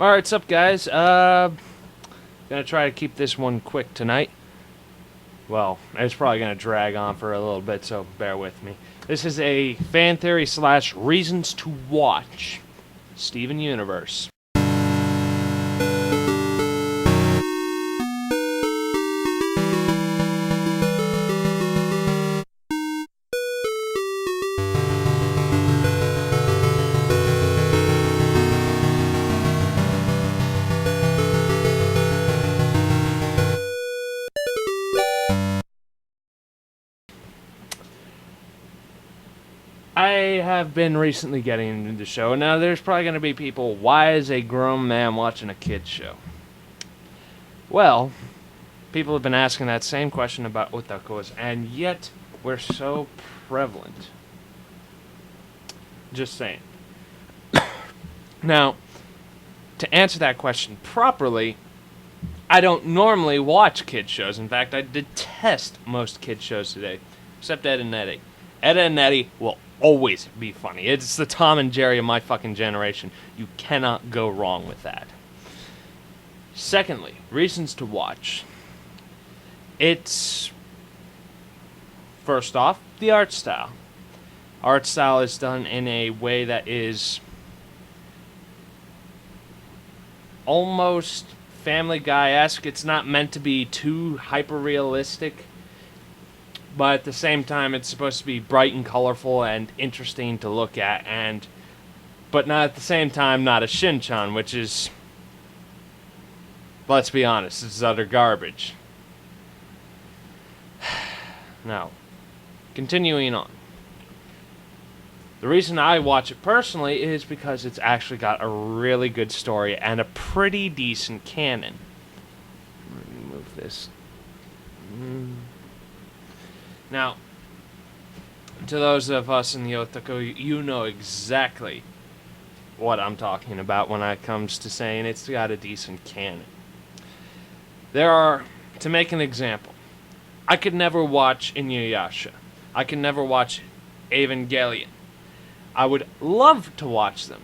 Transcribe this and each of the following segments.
Alright, what's up, guys? Gonna try to keep this one quick tonight. Well, it's probably gonna drag on for a little bit, so bear with me. This is a fan theory / reasons to watch Steven Universe. I have been recently getting into the show. Now, there's probably going to be people, why is a grown man watching a kid's show? Well, people have been asking that same question about otakus, and yet we're so prevalent. Just saying. Now, to answer that question properly, I don't normally watch kid shows. In fact, I detest most kid shows today, except Ed and Eddie. Ed and Eddie will always be funny. It's the Tom and Jerry of my fucking generation. You cannot go wrong with that. Secondly, reasons to watch. It's, first off, the art style. Art style is done in a way that is almost Family Guy-esque. It's not meant to be too hyper-realistic, but at the same time, it's supposed to be bright and colorful and interesting to look at, but not at the same time, not a Shin-chan, which is, let's be honest, it's utter garbage. Now, continuing on. The reason I watch it personally is because it's actually got a really good story and a pretty decent canon. Let me move this. Now, to those of us in the otaku, you know exactly what I'm talking about when it comes to saying it's got a decent canon. To make an example, I could never watch Inuyasha. I could never watch Evangelion. I would love to watch them.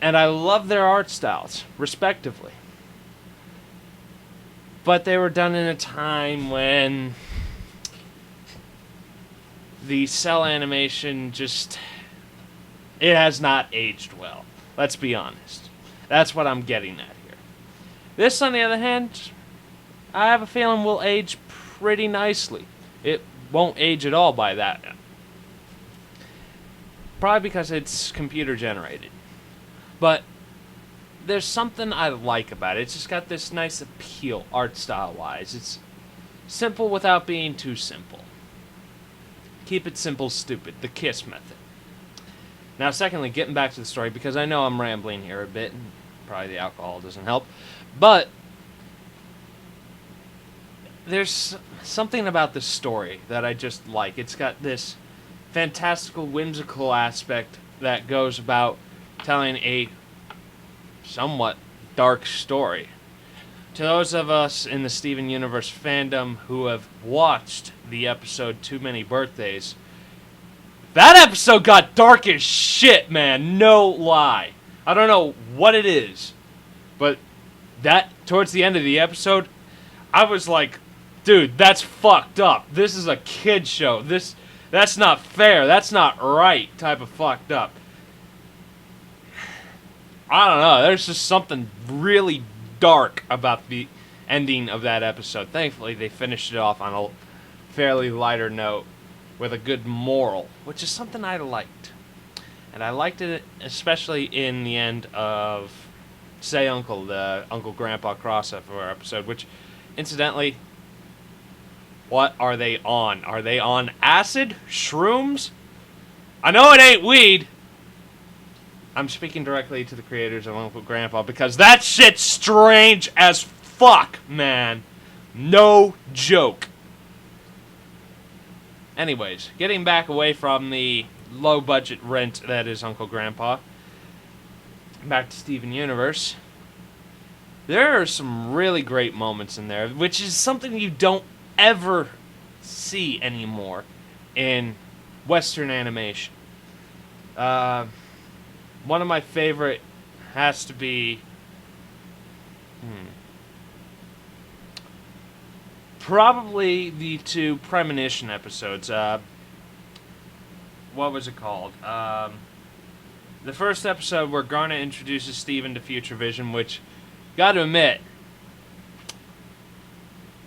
And I love their art styles, respectively. But they were done in a time when the cell animation it has not aged well. Let's be honest. That's what I'm getting at here. This, on the other hand, I have a feeling will age pretty nicely. It won't age at all by that. Probably because it's computer generated. But there's something I like about it. It's just got this nice appeal, art style wise. It's simple without being too simple. Keep it simple, stupid. The KISS method. Now, secondly, getting back to the story, because I know I'm rambling here a bit, and probably the alcohol doesn't help, but there's something about the story that I just like. It's got this fantastical, whimsical aspect that goes about telling a somewhat dark story. To those of us in the Steven Universe fandom who have watched the episode Too Many Birthdays, that episode got dark as shit, man. No lie. I don't know what it is, but that, towards the end of the episode, I was like, dude, that's fucked up. This is a kid show. That's not fair. That's not right type of fucked up. I don't know. There's just something really dark about the ending of that episode. Thankfully, they finished it off on a fairly lighter note with a good moral, which is something I liked. And I liked it especially in the end of Say Uncle, the Uncle Grandpa crossover episode, which, incidentally, what are they on? Are they on acid? Shrooms? I know it ain't weed. I'm speaking directly to the creators of Uncle Grandpa because that shit's strange as fuck, man. No joke. Anyways, getting back away from the low-budget rent that is Uncle Grandpa, back to Steven Universe, there are some really great moments in there, which is something you don't ever see anymore in Western animation. One of my favorite has to be probably the 2 Premonition episodes. What was it called? The first episode where Garnet introduces Steven to Future Vision, which, gotta admit,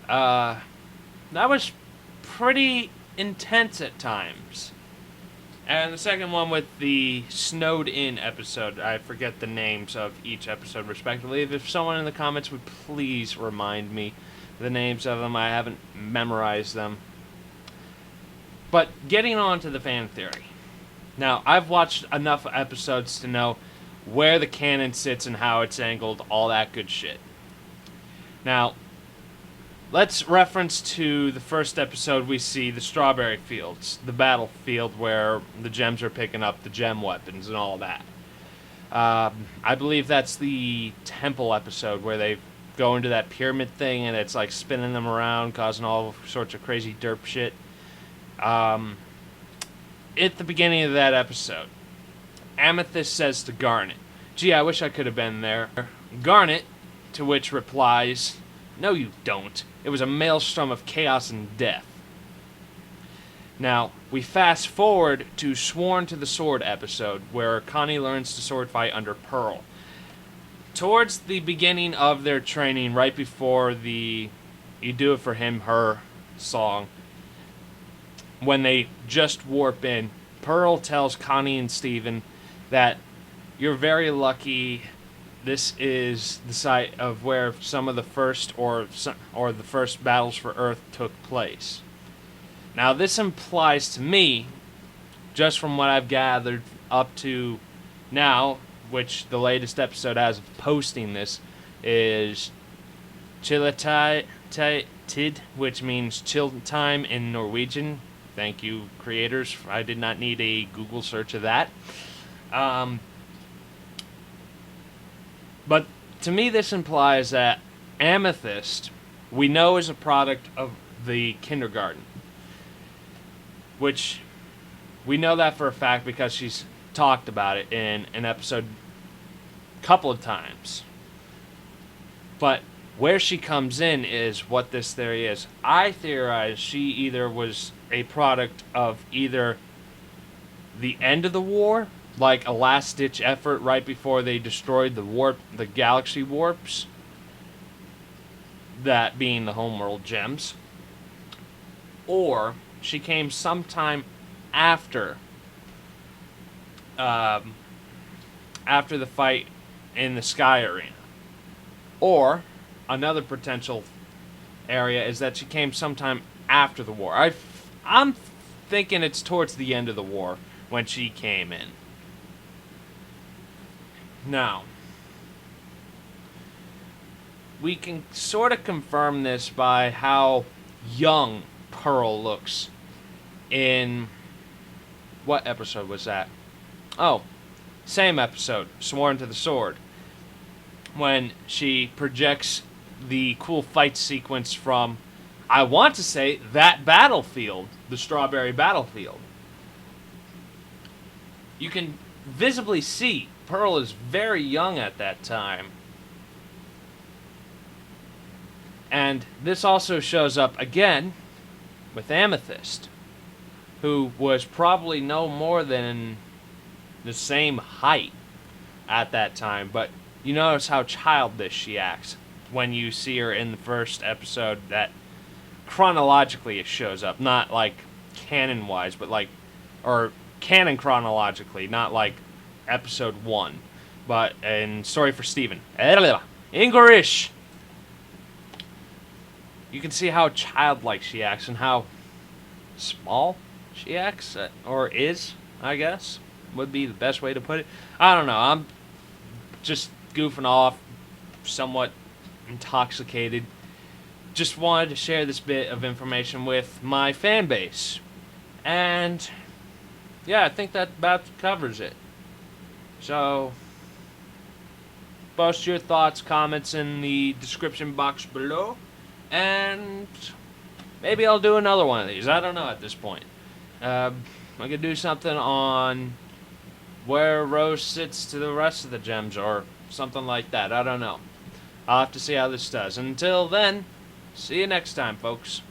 that was pretty intense at times. And the second one with the Snowed In episode, I forget the names of each episode respectively. If someone in the comments would please remind me the names of them, I haven't memorized them. But getting on to the fan theory. Now, I've watched enough episodes to know where the canon sits and how it's angled, all that good shit. Now, let's reference to the first episode we see the Strawberry Fields, the battlefield where the gems are picking up the gem weapons and all that. I believe that's the temple episode where they go into that pyramid thing and it's like spinning them around, causing all sorts of crazy derp shit. At the beginning of that episode, Amethyst says to Garnet, "Gee, I wish I could have been there." Garnet, to which replies, "No, you don't. It was a maelstrom of chaos and death." Now, we fast forward to Sworn to the Sword episode, where Connie learns to sword fight under Pearl. Towards the beginning of their training, right before the You Do It For Him, Her song, when they just warp in, Pearl tells Connie and Steven that you're very lucky. This is the site of where some of the first or the first battles for Earth took place. Now, this implies to me, just from what I've gathered up to now, which the latest episode as of posting this is Chilletid, which means chill time in Norwegian. Thank you, creators. I did not need a Google search of that. But to me, this implies that Amethyst, we know, is a product of the kindergarten. Which, we know that for a fact because she's talked about it in an episode a couple of times. But where she comes in is what this theory is. I theorize she either was a product of either the end of the war, like a last-ditch effort right before they destroyed the galaxy warps, that being the homeworld gems, or she came sometime after the fight in the Sky Arena. Or another potential area is that she came sometime after the war. I'm thinking it's towards the end of the war when she came in. Now, we can sort of confirm this by how young Pearl looks in... What episode was that? Oh, same episode, Sworn to the Sword. When she projects the cool fight sequence from, I want to say, that battlefield, the Strawberry Battlefield. You can visibly see Pearl is very young at that time. And this also shows up again with Amethyst, who was probably no more than the same height at that time. But you notice how childish she acts when you see her in the first episode that chronologically it shows up. Not like canon-wise, but like... Or canon chronologically, not like episode 1. But, and sorry for Steven. English! You can see how childlike she acts and how small she acts, or is, I guess, would be the best way to put it. I don't know, I'm just goofing off, somewhat intoxicated. Just wanted to share this bit of information with my fan base. And, yeah, I think that about covers it. So, post your thoughts, comments in the description box below. And maybe I'll do another one of these. I don't know at this point. I could do something on where Rose sits to the rest of the gems or something like that. I don't know. I'll have to see how this does. Until then, see you next time, folks.